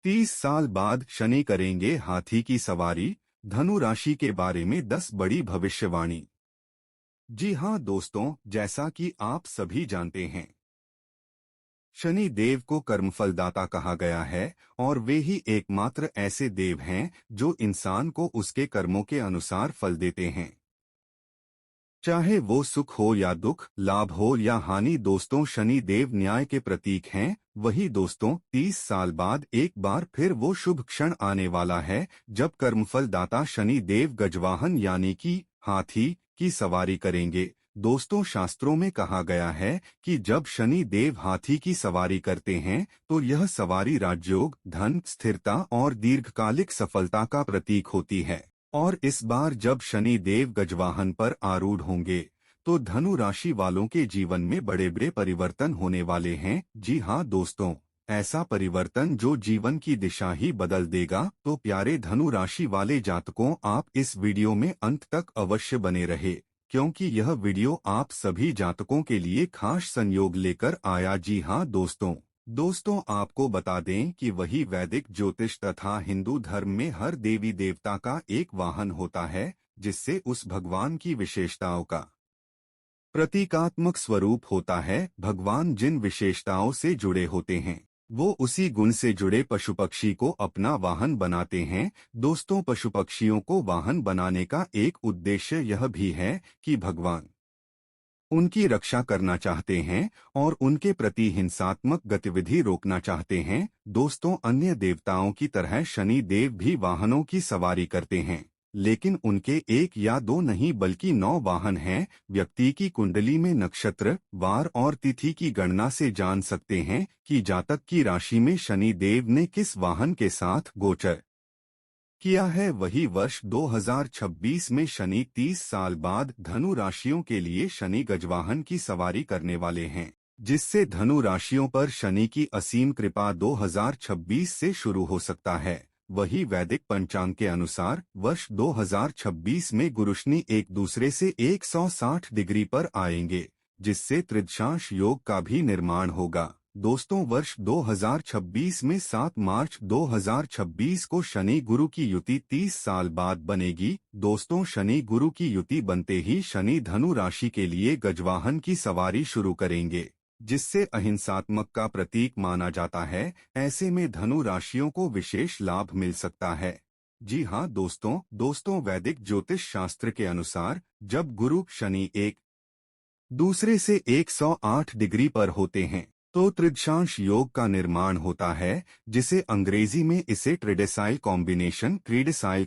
30 साल बाद शनि करेंगे हाथी की सवारी। धनु राशि के बारे में 10 बड़ी भविष्यवाणी। जी हाँ दोस्तों, जैसा कि आप सभी जानते हैं, शनि देव को कर्मफलदाता कहा गया है और वे ही एकमात्र ऐसे देव हैं जो इंसान को उसके कर्मों के अनुसार फल देते हैं, चाहे वो सुख हो या दुख, लाभ हो या हानि। दोस्तों, शनि देव न्याय के प्रतीक हैं। वही दोस्तों, 30 साल बाद एक बार फिर वो शुभ क्षण आने वाला है जब कर्मफल दाता शनि देव गजवाहन यानी कि हाथी की सवारी करेंगे। दोस्तों, शास्त्रों में कहा गया है कि जब शनि देव हाथी की सवारी करते हैं तो यह सवारी राजयोग, धन, स्थिरता और दीर्घकालिक सफलता का प्रतीक होती है। और इस बार जब शनि देव गजवाहन पर आरूढ़ होंगे तो धनु राशि वालों के जीवन में बड़े बड़े परिवर्तन होने वाले हैं। जी हाँ दोस्तों, ऐसा परिवर्तन जो जीवन की दिशा ही बदल देगा। तो प्यारे धनु राशि वाले जातकों, आप इस वीडियो में अंत तक अवश्य बने रहे, क्योंकि यह वीडियो आप सभी जातकों के लिए खास संयोग लेकर आया। जी हाँ दोस्तों, आपको बता दें कि वही वैदिक ज्योतिष तथा हिंदू धर्म में हर देवी देवता का एक वाहन होता है, जिससे उस भगवान की विशेषताओं का प्रतीकात्मक स्वरूप होता है। भगवान जिन विशेषताओं से जुड़े होते हैं वो उसी गुण से जुड़े पशु पक्षी को अपना वाहन बनाते हैं। दोस्तों, पशु पक्षियों को वाहन बनाने का एक उद्देश्य यह भी है कि भगवान उनकी रक्षा करना चाहते हैं और उनके प्रति हिंसात्मक गतिविधि रोकना चाहते हैं। दोस्तों, अन्य देवताओं की तरह शनि देव भी वाहनों की सवारी करते हैं, लेकिन उनके एक या दो नहीं बल्कि 9 वाहन हैं। व्यक्ति की कुंडली में नक्षत्र, वार और तिथि की गणना से जान सकते हैं कि जातक की राशि में शनि देव ने किस वाहन के साथ गोचर किया है। वही वर्ष 2026 में शनि 30 साल बाद धनु राशियों के लिए शनि गजवाहन की सवारी करने वाले हैं, जिससे धनु राशियों पर शनि की असीम कृपा 2026 से शुरू हो सकता है। वही वैदिक पंचांग के अनुसार वर्ष 2026 में गुरुशनि एक दूसरे से 160 डिग्री पर आएंगे, जिससे त्रिदशांश योग का भी निर्माण होगा। दोस्तों, वर्ष 2026 में 7 मार्च 2026 को शनि गुरु की युति 30 साल बाद बनेगी। दोस्तों, शनि गुरु की युति बनते ही शनि धनु राशि के लिए गजवाहन की सवारी शुरू करेंगे, जिससे अहिंसात्मक का प्रतीक माना जाता है। ऐसे में धनु राशियों को विशेष लाभ मिल सकता है। जी हाँ दोस्तों, वैदिक ज्योतिष शास्त्र के अनुसार जब गुरु शनि एक दूसरे से 108 डिग्री पर होते हैं तो त्रिदशांश योग का निर्माण होता है, जिसे अंग्रेजी में इसे ट्रेडेसाइल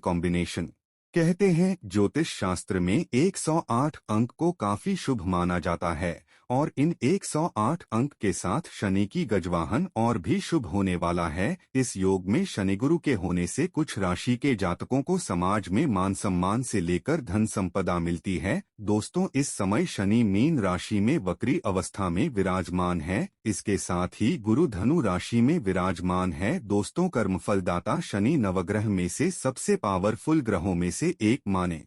कॉम्बिनेशन कहते हैं। ज्योतिष शास्त्र में 108 अंक को काफी शुभ माना जाता है और इन 108 अंक के साथ शनि की गजवाहन और भी शुभ होने वाला है। इस योग में शनि गुरु के होने से कुछ राशि के जातकों को समाज में मान सम्मान से लेकर धन संपदा मिलती है। दोस्तों, इस समय शनि मीन राशि में वक्री अवस्था में विराजमान है। इसके साथ ही गुरु धनु राशि में विराजमान है। दोस्तों, कर्मफलदाता शनि नवग्रह में से सबसे पावरफुल ग्रहों में से एक माने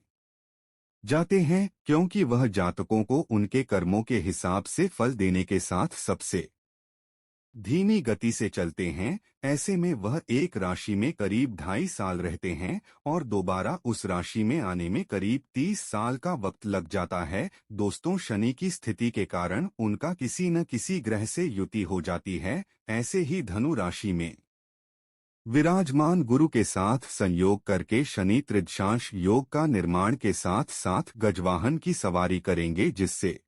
जाते हैं, क्योंकि वह जातकों को उनके कर्मों के हिसाब से फल देने के साथ सबसे धीमी गति से चलते हैं। ऐसे में वह एक राशि में करीब 2.5 साल रहते हैं और दोबारा उस राशि में आने में करीब 30 साल का वक्त लग जाता है। दोस्तों, शनि की स्थिति के कारण उनका किसी न किसी ग्रह से युति हो जाती है। ऐसे ही धनु राशि में विराजमान गुरु के साथ संयोग करके शनि त्रिदशांश योग का निर्माण के साथ साथ गजवाहन की सवारी करेंगे, जिससे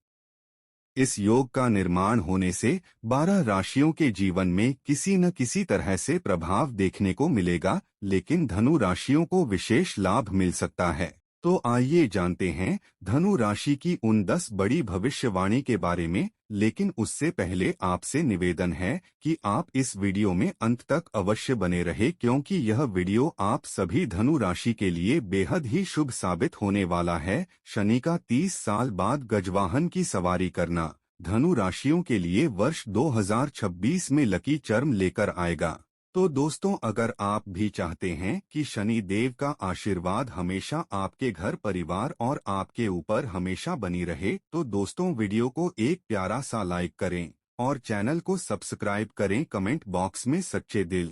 इस योग का निर्माण होने से 12 राशियों के जीवन में किसी न किसी तरह से प्रभाव देखने को मिलेगा, लेकिन धनु राशियों को विशेष लाभ मिल सकता है। तो आइए जानते हैं धनु राशि की उन 10 बड़ी भविष्यवाणी के बारे में। लेकिन उससे पहले आपसे निवेदन है कि आप इस वीडियो में अंत तक अवश्य बने रहे, क्योंकि यह वीडियो आप सभी धनु राशि के लिए बेहद ही शुभ साबित होने वाला है। शनि का 30 साल बाद गजवाहन की सवारी करना धनु राशियों के लिए वर्ष 2026 में लकी चार्म लेकर आएगा। तो दोस्तों, अगर आप भी चाहते हैं कि शनि देव का आशीर्वाद हमेशा आपके घर परिवार और आपके ऊपर हमेशा बनी रहे, तो दोस्तों वीडियो को एक प्यारा सा लाइक करें और चैनल को सब्सक्राइब करें। कमेंट बॉक्स में सच्चे दिल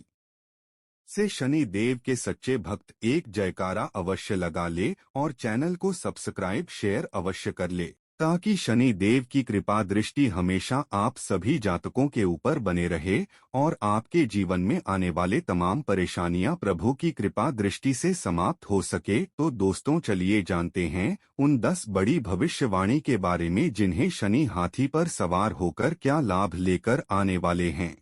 से शनि देव के सच्चे भक्त एक जयकारा अवश्य लगा ले और चैनल को सब्सक्राइब शेयर अवश्य कर ले, ताकि शनि देव की कृपा दृष्टि हमेशा आप सभी जातकों के ऊपर बने रहे और आपके जीवन में आने वाले तमाम परेशानियां प्रभु की कृपा दृष्टि से समाप्त हो सके। तो दोस्तों चलिए जानते हैं उन 10 बड़ी भविष्यवाणी के बारे में जिन्हें शनि हाथी पर सवार होकर क्या लाभ लेकर आने वाले हैं।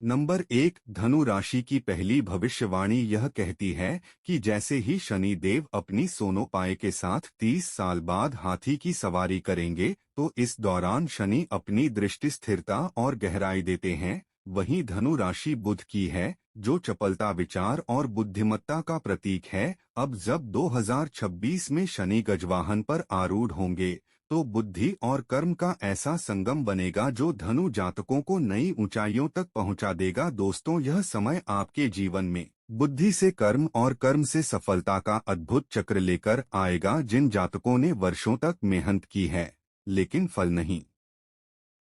नंबर 1, धनु राशि की पहली भविष्यवाणी यह कहती है कि जैसे ही शनि देव अपनी सोनोपाय के साथ 30 साल बाद हाथी की सवारी करेंगे तो इस दौरान शनि अपनी दृष्टि स्थिरता और गहराई देते हैं। वहीं धनु राशि बुध की है, जो चपलता, विचार और बुद्धिमत्ता का प्रतीक है। अब जब 2026 में शनि गजवाहन पर आरूढ़ होंगे तो बुद्धि और कर्म का ऐसा संगम बनेगा जो धनु जातकों को नई ऊंचाइयों तक पहुंचा देगा। दोस्तों, यह समय आपके जीवन में बुद्धि से कर्म और कर्म से सफलता का अद्भुत चक्र लेकर आएगा। जिन जातकों ने वर्षों तक मेहनत की है लेकिन फल नहीं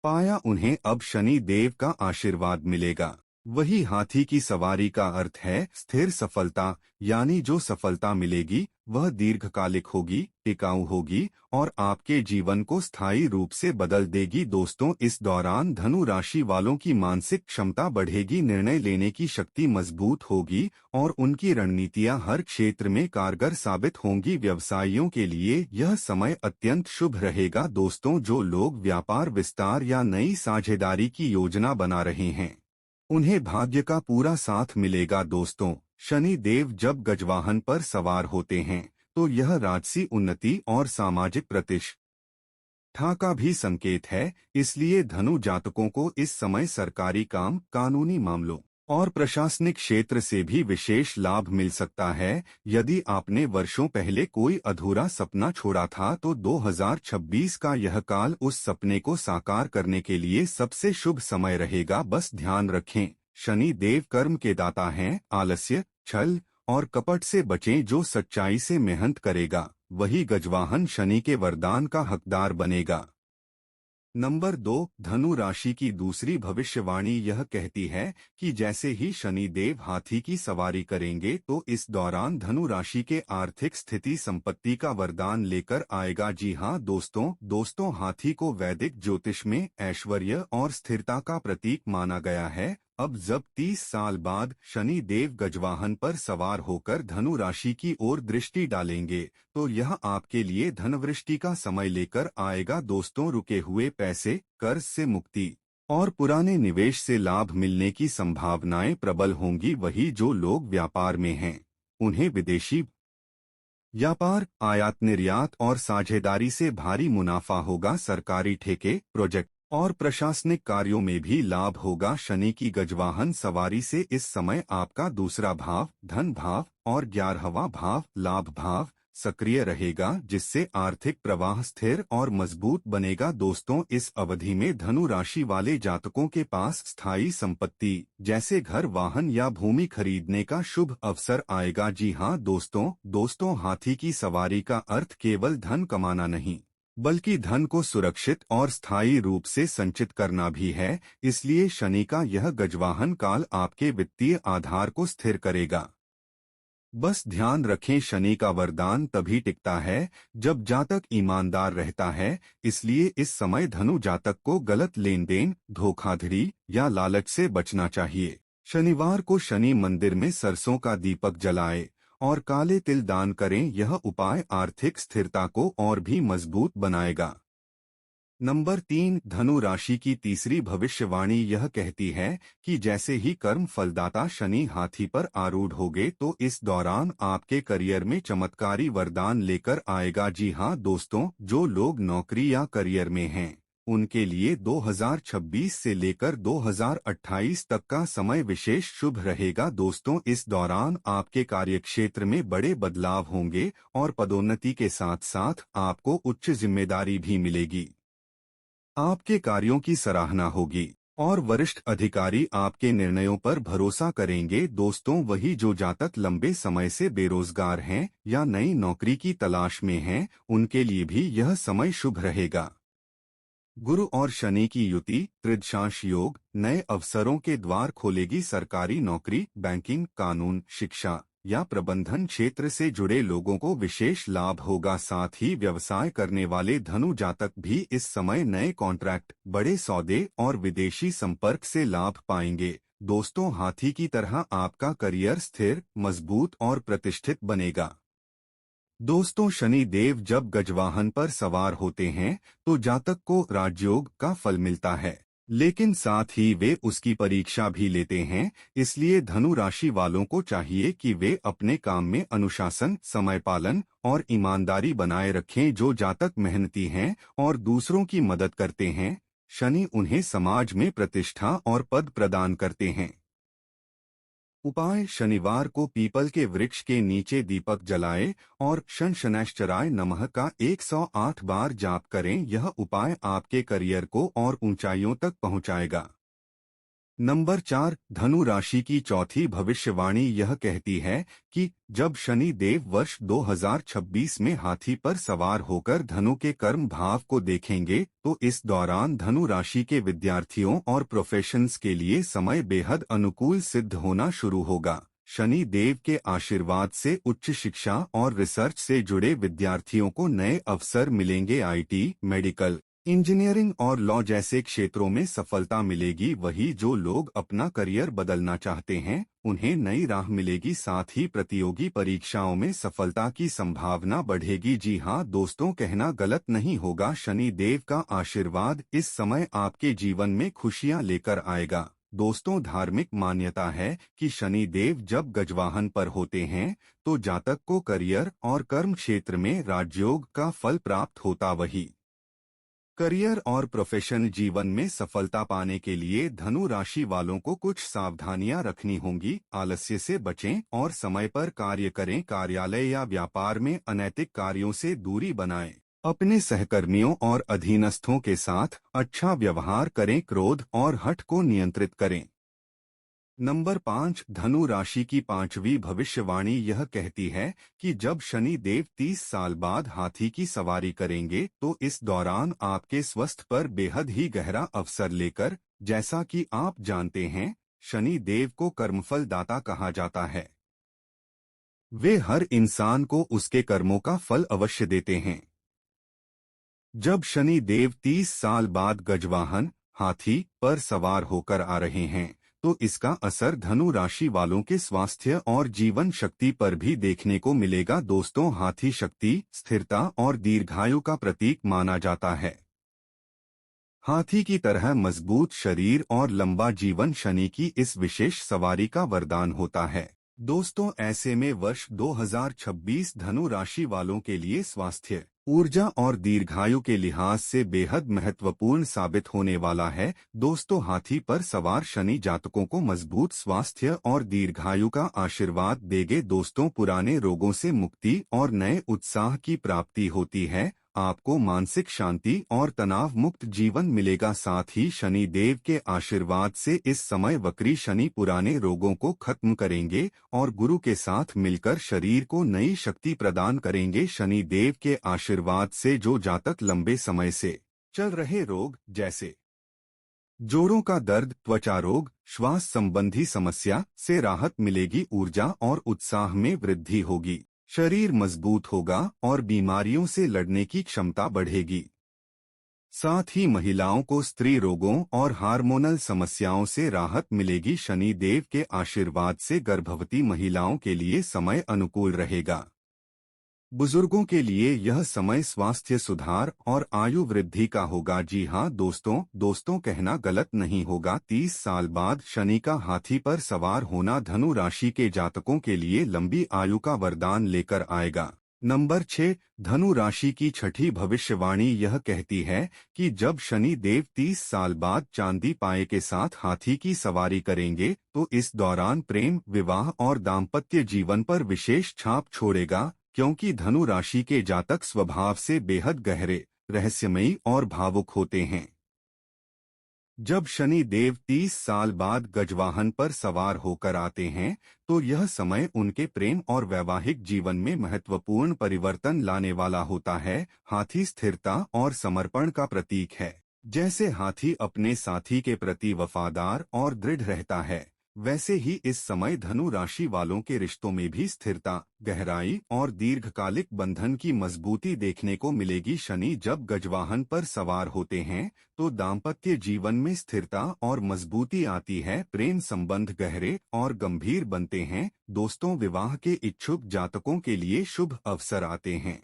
पाया, उन्हें अब शनि देव का आशीर्वाद मिलेगा। वही हाथी की सवारी का अर्थ है स्थिर सफलता, यानी जो सफलता मिलेगी वह दीर्घकालिक होगी, टिकाऊ होगी और आपके जीवन को स्थायी रूप से बदल देगी। दोस्तों, इस दौरान धनु राशि वालों की मानसिक क्षमता बढ़ेगी, निर्णय लेने की शक्ति मजबूत होगी और उनकी रणनीतियां हर क्षेत्र में कारगर साबित होंगी। व्यवसायियों के लिए यह समय अत्यंत शुभ रहेगा। दोस्तों, जो लोग व्यापार विस्तार या नई साझेदारी की योजना बना रहे हैं उन्हें भाग्य का पूरा साथ मिलेगा। दोस्तों, शनि देव जब गजवाहन पर सवार होते हैं तो यह राजसी उन्नति और सामाजिक प्रतिष्ठा का भी संकेत है। इसलिए धनु जातकों को इस समय सरकारी काम, कानूनी मामलों और प्रशासनिक क्षेत्र से भी विशेष लाभ मिल सकता है। यदि आपने वर्षों पहले कोई अधूरा सपना छोड़ा था तो 2026 का यह काल उस सपने को साकार करने के लिए सबसे शुभ समय रहेगा। बस ध्यान रखें, शनि देव कर्म के दाता हैं। आलस्य, छल और कपट से बचें। जो सच्चाई से मेहनत करेगा वही गजवाहन शनि के वरदान का हकदार बनेगा। नंबर 2, धनु राशि की दूसरी भविष्यवाणी यह कहती है कि जैसे ही शनि देव हाथी की सवारी करेंगे तो इस दौरान धनु राशि के आर्थिक स्थिति संपत्ति का वरदान लेकर आएगा। जी हाँ दोस्तों, हाथी को वैदिक ज्योतिष में ऐश्वर्य और स्थिरता का प्रतीक माना गया है। अब जब 30 साल बाद शनि देव गजवाहन पर सवार होकर धनु राशि की ओर दृष्टि डालेंगे तो यह आपके लिए धनवृष्टि का समय लेकर आएगा। दोस्तों, रुके हुए पैसे, कर्ज से मुक्ति और पुराने निवेश से लाभ मिलने की संभावनाएं प्रबल होंगी। वही जो लोग व्यापार में हैं उन्हें विदेशी व्यापार, आयात निर्यात और साझेदारी से भारी मुनाफा होगा। सरकारी ठेके, प्रोजेक्ट और प्रशासनिक कार्यों में भी लाभ होगा। शनि की गजवाहन सवारी से इस समय आपका दूसरा भाव, धन भाव और 11वां भाव, लाभ भाव सक्रिय रहेगा, जिससे आर्थिक प्रवाह स्थिर और मजबूत बनेगा। दोस्तों, इस अवधि में धनु राशि वाले जातकों के पास स्थायी संपत्ति जैसे घर, वाहन या भूमि खरीदने का शुभ अवसर आएगा। जी हाँ दोस्तों, हाथी की सवारी का अर्थ केवल धन कमाना नहीं बल्कि धन को सुरक्षित और स्थायी रूप से संचित करना भी है। इसलिए शनि का यह गजवाहन काल आपके वित्तीय आधार को स्थिर करेगा। बस ध्यान रखें, शनि का वरदान तभी टिकता है जब जातक ईमानदार रहता है। इसलिए इस समय धनु जातक को गलत लेन देन, धोखाधड़ी या लालच से बचना चाहिए। शनिवार को शनि मंदिर में सरसों का दीपक जलाएं और काले तिल दान करें। यह उपाय आर्थिक स्थिरता को और भी मजबूत बनाएगा। नंबर 3, धनु राशि की तीसरी भविष्यवाणी यह कहती है कि जैसे ही कर्म फलदाता शनि हाथी पर आरूढ़ होगे तो इस दौरान आपके करियर में चमत्कारी वरदान लेकर आएगा। जी हाँ दोस्तों, जो लोग नौकरी या करियर में हैं उनके लिए 2026 से लेकर 2028 तक का समय विशेष शुभ रहेगा। दोस्तों, इस दौरान आपके कार्यक्षेत्र में बड़े बदलाव होंगे और पदोन्नति के साथ साथ आपको उच्च जिम्मेदारी भी मिलेगी। आपके कार्यों की सराहना होगी और वरिष्ठ अधिकारी आपके निर्णयों पर भरोसा करेंगे। दोस्तों, वही जो जातक लंबे समय से बेरोजगार हैं या नई नौकरी की तलाश में हैं उनके लिए भी यह समय शुभ रहेगा। गुरु और शनि की युति त्रिदशांश योग नए अवसरों के द्वार खोलेगी। सरकारी नौकरी, बैंकिंग, कानून, शिक्षा या प्रबंधन क्षेत्र से जुड़े लोगों को विशेष लाभ होगा। साथ ही व्यवसाय करने वाले धनु जातक भी इस समय नए कॉन्ट्रैक्ट, बड़े सौदे और विदेशी संपर्क से लाभ पाएंगे। दोस्तों, हाथी की तरह आपका करियर स्थिर, मजबूत और प्रतिष्ठित बनेगा। दोस्तों, शनि देव जब गजवाहन पर सवार होते हैं तो जातक को राजयोग का फल मिलता है, लेकिन साथ ही वे उसकी परीक्षा भी लेते हैं। इसलिए धनु राशि वालों को चाहिए कि वे अपने काम में अनुशासन, समय पालन और ईमानदारी बनाए रखें। जो जातक मेहनती हैं और दूसरों की मदद करते हैं, शनि उन्हें समाज में प्रतिष्ठा और पद प्रदान करते हैं। उपाय: शनिवार को पीपल के वृक्ष के नीचे दीपक जलाएं और शं शनैश्चराय नमः का 108 बार जाप करें। यह उपाय आपके करियर को और ऊंचाइयों तक पहुंचाएगा। नंबर 4, धनु राशि की चौथी भविष्यवाणी यह कहती है कि जब शनि देव वर्ष 2026 में हाथी पर सवार होकर धनु के कर्म भाव को देखेंगे तो इस दौरान धनु राशि के विद्यार्थियों और प्रोफेशंस के लिए समय बेहद अनुकूल सिद्ध होना शुरू होगा। शनि देव के आशीर्वाद से उच्च शिक्षा और रिसर्च से जुड़े विद्यार्थियों को नए अवसर मिलेंगे। आईटी, मेडिकल, इंजीनियरिंग और लॉ जैसे क्षेत्रों में सफलता मिलेगी। वही जो लोग अपना करियर बदलना चाहते हैं, उन्हें नई राह मिलेगी। साथ ही प्रतियोगी परीक्षाओं में सफलता की संभावना बढ़ेगी। जी हाँ दोस्तों, कहना गलत नहीं होगा, शनि देव का आशीर्वाद इस समय आपके जीवन में खुशियां लेकर आएगा। दोस्तों, धार्मिक मान्यता है कि शनि देव जब गजवाहन पर होते हैं तो जातक को करियर और कर्म क्षेत्र में राजयोग का फल प्राप्त होता। वही करियर और प्रोफेशन जीवन में सफलता पाने के लिए धनु राशि वालों को कुछ सावधानियां रखनी होंगी। आलस्य से बचें और समय पर कार्य करें। कार्यालय या व्यापार में अनैतिक कार्यों से दूरी बनाएं। अपने सहकर्मियों और अधीनस्थों के साथ अच्छा व्यवहार करें। क्रोध और हठ को नियंत्रित करें। नंबर 5, धनु राशि की पांचवी भविष्यवाणी यह कहती है कि जब शनि देव 30 साल बाद हाथी की सवारी करेंगे तो इस दौरान आपके स्वास्थ्य पर बेहद ही गहरा अवसर लेकर, जैसा कि आप जानते हैं, शनि देव को कर्मफल दाता कहा जाता है। वे हर इंसान को उसके कर्मों का फल अवश्य देते हैं। जब शनि देव 30 साल बाद गजवाहन हाथी पर सवार होकर आ रहे हैं तो इसका असर धनु राशि वालों के स्वास्थ्य और जीवन शक्ति पर भी देखने को मिलेगा। दोस्तों, हाथी शक्ति, स्थिरता और दीर्घायु का प्रतीक माना जाता है। हाथी की तरह मजबूत शरीर और लंबा जीवन शनि की इस विशेष सवारी का वरदान होता है। दोस्तों, ऐसे में वर्ष 2026 धनु राशि वालों के लिए स्वास्थ्य, ऊर्जा और दीर्घायु के लिहाज से बेहद महत्वपूर्ण साबित होने वाला है। दोस्तों, हाथी पर सवार शनि जातकों को मजबूत स्वास्थ्य और दीर्घायु का आशीर्वाद देंगे। दोस्तों, पुराने रोगों से मुक्ति और नए उत्साह की प्राप्ति होती है। आपको मानसिक शांति और तनाव मुक्त जीवन मिलेगा। साथ ही शनि देव के आशीर्वाद से इस समय वक्री शनि पुराने रोगों को खत्म करेंगे और गुरु के साथ मिलकर शरीर को नई शक्ति प्रदान करेंगे। शनि देव के आशीर्वाद से जो जातक लंबे समय से चल रहे रोग जैसे जोड़ों का दर्द, त्वचा रोग, श्वास संबंधी समस्या से राहत मिलेगी। ऊर्जा और उत्साह में वृद्धि होगी। शरीर मजबूत होगा और बीमारियों से लड़ने की क्षमता बढ़ेगी। साथ ही महिलाओं को स्त्री रोगों और हार्मोनल समस्याओं से राहत मिलेगी। शनि देव के आशीर्वाद से गर्भवती महिलाओं के लिए समय अनुकूल रहेगा। बुजुर्गों के लिए यह समय स्वास्थ्य सुधार और आयु वृद्धि का होगा। जी हाँ दोस्तों, कहना गलत नहीं होगा, 30 साल बाद शनि का हाथी पर सवार होना धनु राशि के जातकों के लिए लंबी आयु का वरदान लेकर आएगा। नंबर 6, धनु राशि की छठी भविष्यवाणी यह कहती है कि जब शनि देव 30 साल बाद चांदी पाए के साथ हाथी की सवारी करेंगे तो इस दौरान प्रेम, विवाह और दाम्पत्य जीवन पर विशेष छाप छोड़ेगा। क्योंकि धनु राशि के जातक स्वभाव से बेहद गहरे, रहस्यमयी और भावुक होते हैं। जब शनि देव 30 साल बाद गजवाहन पर सवार होकर आते हैं तो यह समय उनके प्रेम और वैवाहिक जीवन में महत्वपूर्ण परिवर्तन लाने वाला होता है। हाथी स्थिरता और समर्पण का प्रतीक है। जैसे हाथी अपने साथी के प्रति वफादार और दृढ़ रहता है, वैसे ही इस समय धनु राशि वालों के रिश्तों में भी स्थिरता, गहराई और दीर्घकालिक बंधन की मजबूती देखने को मिलेगी। शनि जब गजवाहन पर सवार होते हैं तो दाम्पत्य जीवन में स्थिरता और मजबूती आती है। प्रेम संबंध गहरे और गंभीर बनते हैं। दोस्तों, विवाह के इच्छुक जातकों के लिए शुभ अवसर आते हैं।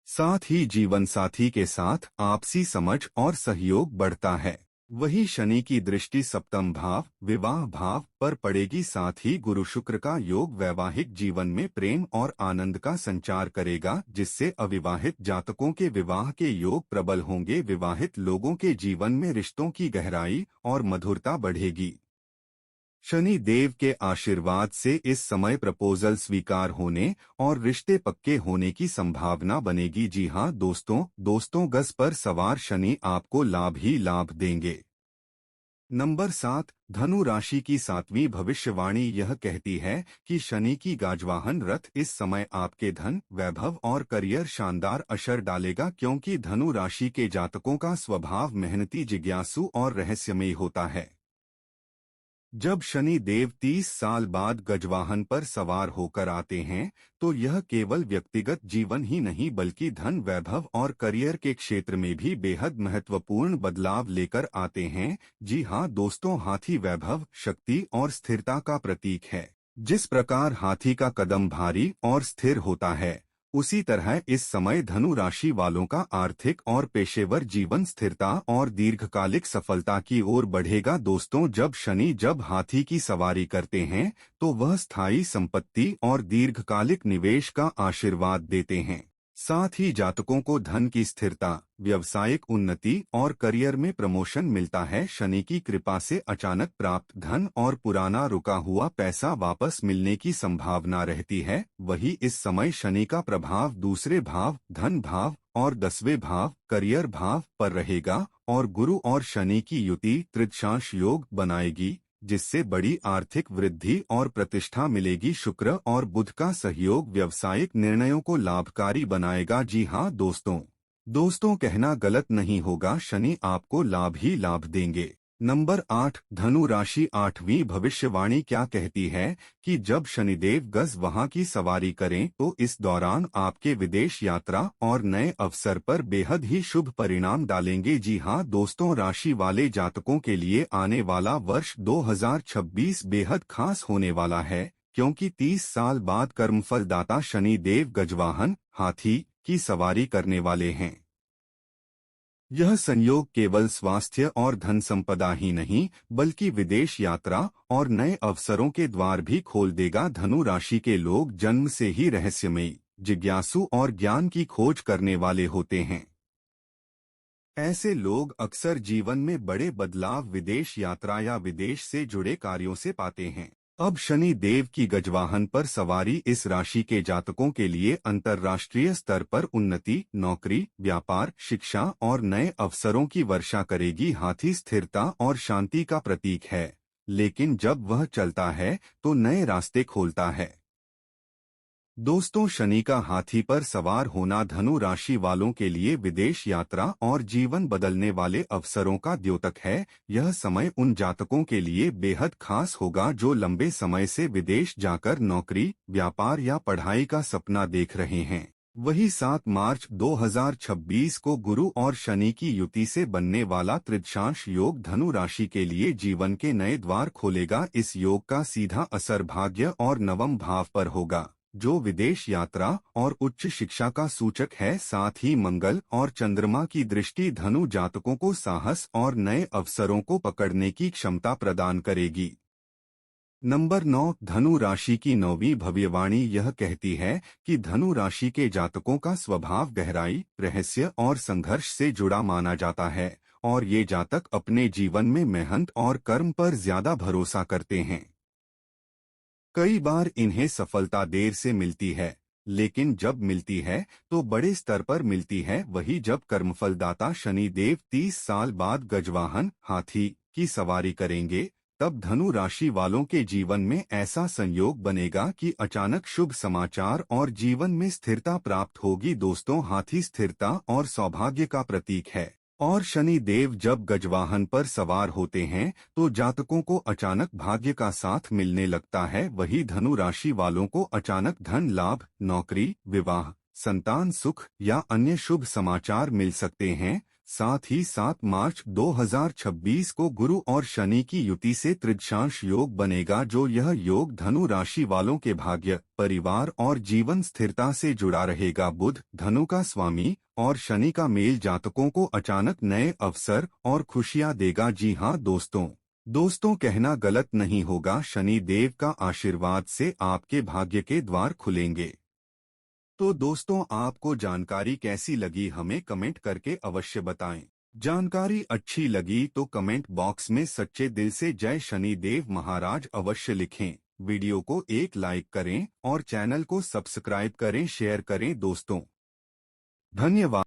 साथ ही जीवन साथी के साथ आपसी समझ और सहयोग बढ़ता है। वही शनि की दृष्टि सप्तम भाव विवाह भाव पर पड़ेगी। साथ ही गुरु शुक्र का योग वैवाहिक जीवन में प्रेम और आनंद का संचार करेगा, जिससे अविवाहित जातकों के विवाह के योग प्रबल होंगे। विवाहित लोगों के जीवन में रिश्तों की गहराई और मधुरता बढ़ेगी। शनि देव के आशीर्वाद से इस समय प्रपोजल स्वीकार होने और रिश्ते पक्के होने की संभावना बनेगी। जी हाँ दोस्तों, गज पर सवार शनि आपको लाभ ही लाभ देंगे। नंबर 7, धनु राशि की 7वीं भविष्यवाणी यह कहती है कि शनि की गाजवाहन रथ इस समय आपके धन, वैभव और करियर शानदार असर डालेगा, क्योंकि धनु राशि के जातकों का स्वभाव मेहनती, जिज्ञासु और रहस्यमयी होता है। जब शनि देव 30 साल बाद गजवाहन पर सवार होकर आते हैं तो यह केवल व्यक्तिगत जीवन ही नहीं बल्कि धन, वैभव और करियर के क्षेत्र में भी बेहद महत्वपूर्ण बदलाव लेकर आते हैं। जी हाँ दोस्तों, हाथी वैभव, शक्ति और स्थिरता का प्रतीक है। जिस प्रकार हाथी का कदम भारी और स्थिर होता है, उसी तरह इस समय धनु राशि वालों का आर्थिक और पेशेवर जीवन स्थिरता और दीर्घकालिक सफलता की ओर बढ़ेगा। दोस्तों, जब हाथी की सवारी करते हैं तो वह स्थायी संपत्ति और दीर्घकालिक निवेश का आशीर्वाद देते हैं। साथ ही जातकों को धन की स्थिरता, व्यावसायिक उन्नति और करियर में प्रमोशन मिलता है। शनि की कृपा से अचानक प्राप्त धन और पुराना रुका हुआ पैसा वापस मिलने की संभावना रहती है। वही इस समय शनि का प्रभाव दूसरे भाव, धन भाव और 10वें भाव, करियर भाव पर रहेगा और गुरु और शनि की युति तृतीयांश योग बनाएगी, जिससे बड़ी आर्थिक वृद्धि और प्रतिष्ठा मिलेगी। शुक्र और बुध का सहयोग व्यावसायिक निर्णयों को लाभकारी बनाएगा। जी हाँ दोस्तों, कहना गलत नहीं होगा, शनि आपको लाभ ही लाभ देंगे। नंबर 8, धनु राशि 8वीं भविष्यवाणी क्या कहती है कि जब शनिदेव गज वहां की सवारी करें तो इस दौरान आपके विदेश यात्रा और नए अवसर पर बेहद ही शुभ परिणाम डालेंगे। जी हाँ दोस्तों, राशि वाले जातकों के लिए आने वाला वर्ष 2026 बेहद खास होने वाला है, क्योंकि 30 साल बाद कर्मफलदाता शनिदेव गजवाहन हाथी की सवारी करने वाले हैं। यह संयोग केवल स्वास्थ्य और धन संपदा ही नहीं बल्कि विदेश यात्रा और नए अवसरों के द्वार भी खोल देगा। धनु राशि के लोग जन्म से ही रहस्यमयी, जिज्ञासु और ज्ञान की खोज करने वाले होते हैं। ऐसे लोग अक्सर जीवन में बड़े बदलाव विदेश यात्रा या विदेश से जुड़े कार्यों से पाते हैं। अब शनि देव की गजवाहन पर सवारी इस राशि के जातकों के लिए अंतर्राष्ट्रीय स्तर पर उन्नति, नौकरी, व्यापार, शिक्षा और नए अवसरों की वर्षा करेगी। हाथी स्थिरता और शांति का प्रतीक है, लेकिन जब वह चलता है तो नए रास्ते खोलता है। दोस्तों, शनि का हाथी पर सवार होना धनु राशि वालों के लिए विदेश यात्रा और जीवन बदलने वाले अवसरों का द्योतक है। यह समय उन जातकों के लिए बेहद खास होगा जो लंबे समय से विदेश जाकर नौकरी, व्यापार या पढ़ाई का सपना देख रहे हैं। वही 7 मार्च 2026 को गुरु और शनि की युति से बनने वाला तृतीयांश योग धनु राशि के लिए जीवन के नए द्वार खोलेगा। इस योग का सीधा असर भाग्य और नवम भाव पर होगा, जो विदेश यात्रा और उच्च शिक्षा का सूचक है। साथ ही मंगल और चंद्रमा की दृष्टि धनु जातकों को साहस और नए अवसरों को पकड़ने की क्षमता प्रदान करेगी। नंबर 9, धनु राशि की 9वीं भविष्यवाणी यह कहती है कि धनु राशि के जातकों का स्वभाव गहराई, रहस्य और संघर्ष से जुड़ा माना जाता है और ये जातक अपने जीवन में मेहनत और कर्म पर ज्यादा भरोसा करते हैं। कई बार इन्हें सफलता देर से मिलती है, लेकिन जब मिलती है तो बड़े स्तर पर मिलती है। वही जब कर्मफलदाता शनिदेव 30 साल बाद गजवाहन हाथी की सवारी करेंगे, तब धनु राशि वालों के जीवन में ऐसा संयोग बनेगा कि अचानक शुभ समाचार और जीवन में स्थिरता प्राप्त होगी। दोस्तों, हाथी स्थिरता और सौभाग्य का प्रतीक है, और शनि देव जब गजवाहन पर सवार होते हैं तो जातकों को अचानक भाग्य का साथ मिलने लगता है। वही धनु राशि वालों को अचानक धन लाभ, नौकरी, विवाह, संतान सुख या अन्य शुभ समाचार मिल सकते हैं। साथ ही 7 मार्च 2026 को गुरु और शनि की युति से त्रिदशांश योग बनेगा, जो यह योग धनु राशि वालों के भाग्य, परिवार और जीवन स्थिरता से जुड़ा रहेगा। बुध धनु का स्वामी और शनि का मेल जातकों को अचानक नए अवसर और खुशियां देगा। जी हाँ दोस्तों कहना गलत नहीं होगा, शनि देव का आशीर्वाद से आपके भाग्य के द्वार खुलेंगे। तो दोस्तों आपको जानकारी कैसी लगी हमें कमेंट करके अवश्य बताएं। जानकारी अच्छी लगी तो कमेंट बॉक्स में सच्चे दिल से जय शनि देव महाराज अवश्य लिखें। वीडियो को एक लाइक करें और चैनल को सब्सक्राइब करें, शेयर करें दोस्तों। धन्यवाद।